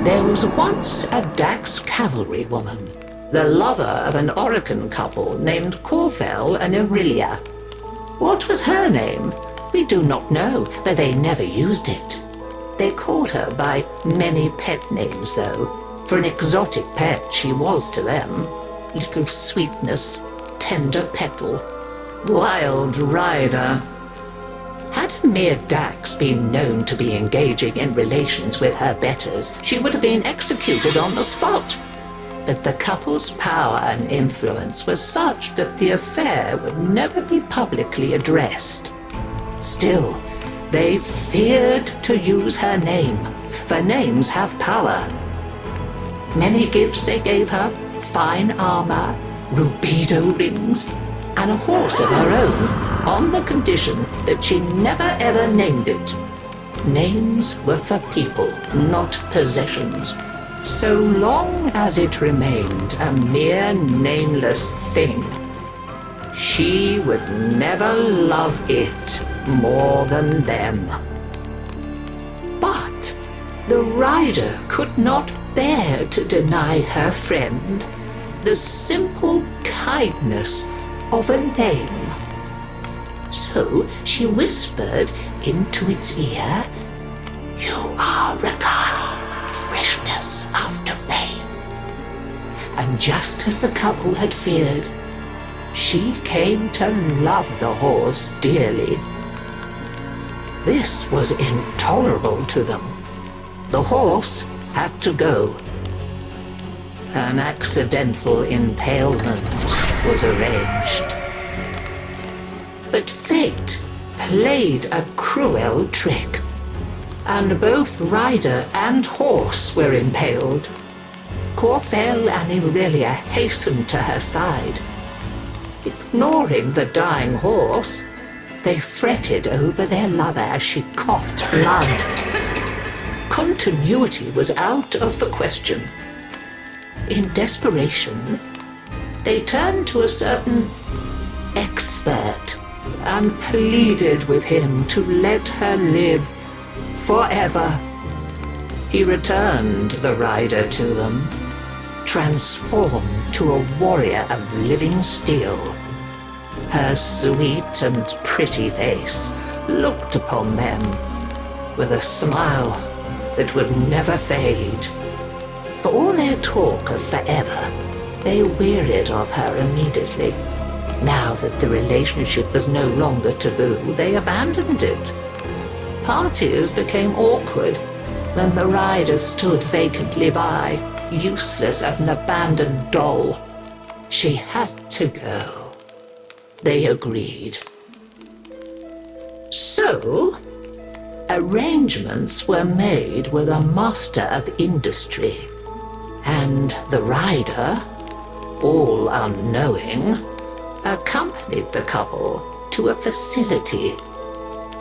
There was once a Dax cavalry woman, the lover of an Orocan couple named Corfel and Aurelia. What was her name? We do not know, but they never used it. They called her by many pet names, though. For an exotic pet she was to them. Little Sweetness, Tender Petal, Wild Rider. Had a mere Dax been known to be engaging in relations with her betters, she would have been executed on the spot. But the couple's power and influence was such that the affair would never be publicly addressed. Still, they feared to use her name, for names have power. Many gifts they gave her, fine armor, rubido rings, and a horse of her own, on the condition that she never ever named it. Names were for people, not possessions. So long as it remained a mere nameless thing, she would never love it more than them. But the rider could not bear to deny her friend the simple kindness of a name. So she whispered into its ear, "You are Rakali, freshness after rain." And just as the couple had feared, she came to love the horse dearly. This was intolerable to them. The horse had to go. An accidental impalement was arranged. But fate played a cruel trick, and both rider and horse were impaled. Corfel and Aurelia hastened to her side. Ignoring the dying horse, they fretted over their lover as she coughed blood. Continuity was out of the question. In desperation, they turned to a certain expert and pleaded with him to let her live forever. He returned the rider to them, transformed to a warrior of living steel. Her sweet and pretty face looked upon them with a smile that would never fade. For all their talk of forever, they wearied of her immediately. Now that the relationship was no longer taboo, they abandoned it. Parties became awkward when the rider stood vacantly by, useless as an abandoned doll. She had to go. They agreed. So, arrangements were made with a master of industry, and the rider, all unknowing, accompanied the couple to a facility.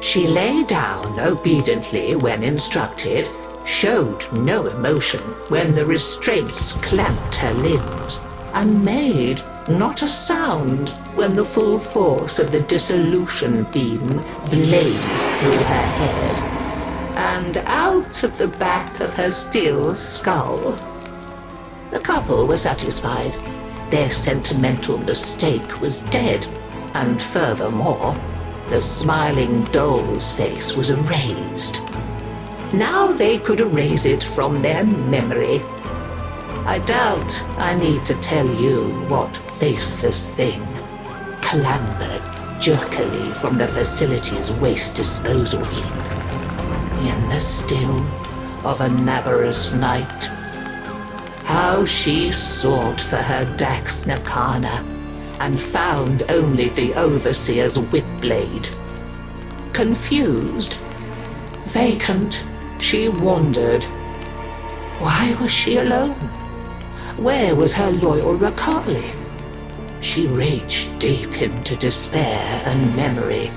She lay down obediently when instructed, showed no emotion when the restraints clamped her limbs, and made not a sound when the full force of the dissolution beam blazed through her head and out of the back of her steel skull. The couple were satisfied. Their sentimental mistake was dead, and furthermore, the smiling doll's face was erased. Now they could erase it from their memory. I doubt I need to tell you what faceless thing clambered jerkily from the facility's waste disposal heap in the still of a Navarus night. How she sought for her Dax Nakana and found only the overseer's whip-blade. Confused, vacant, she wandered. Why was she alone? Where was her loyal Rakali? She reached deep into despair and memory,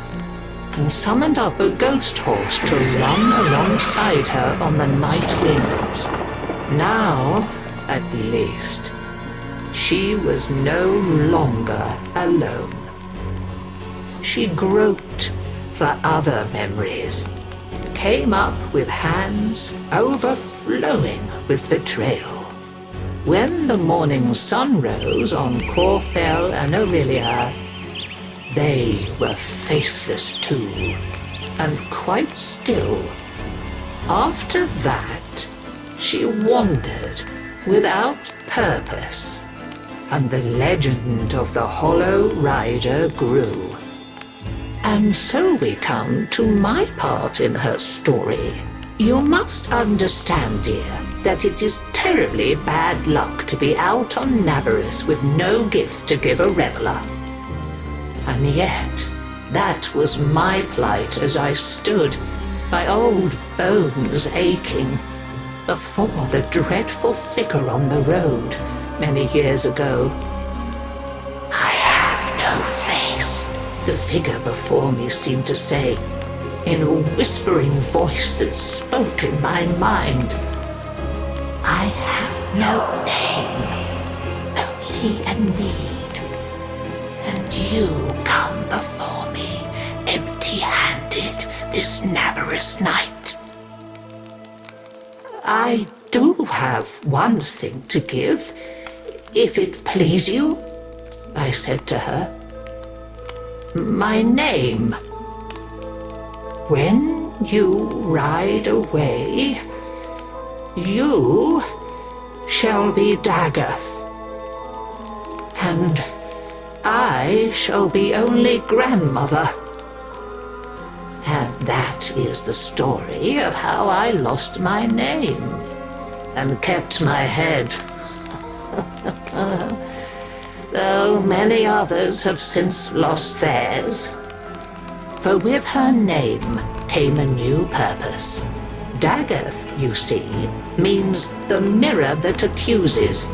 and summoned up a ghost horse to run alongside her on the night wings. Now, at least, she was no longer alone. She groped for other memories, came up with hands overflowing with betrayal. When the morning sun rose on Corfell and Aurelia, they were faceless too, and quite still. After that, she wandered without purpose, and the legend of the Hollow Rider grew. And so we come to my part in her story. You must understand, dear, that it is terribly bad luck to be out on Navarus with no gift to give a reveler. And yet, that was my plight as I stood, my old bones aching, before the dreadful figure on the road many years ago. "I have no face," the figure before me seemed to say, in a whispering voice that spoke in my mind. "I have no name, only a need, and you come before me empty-handed this Navarus night." "I do have one thing to give, if it please you," I said to her. "My name. When you ride away, you shall be Dagath, and I shall be only grandmother. And that is the story of how I lost my name and kept my head. Though many others have since lost theirs. For with her name came a new purpose. Dagath, you see, means the mirror that accuses.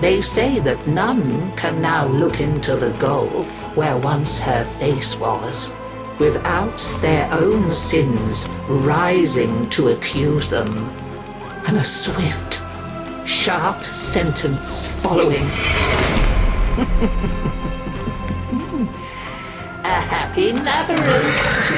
They say that none can now look into the gulf where once her face was, without their own sins rising to accuse them, and a swift, sharp sentence following. A happy Navarus to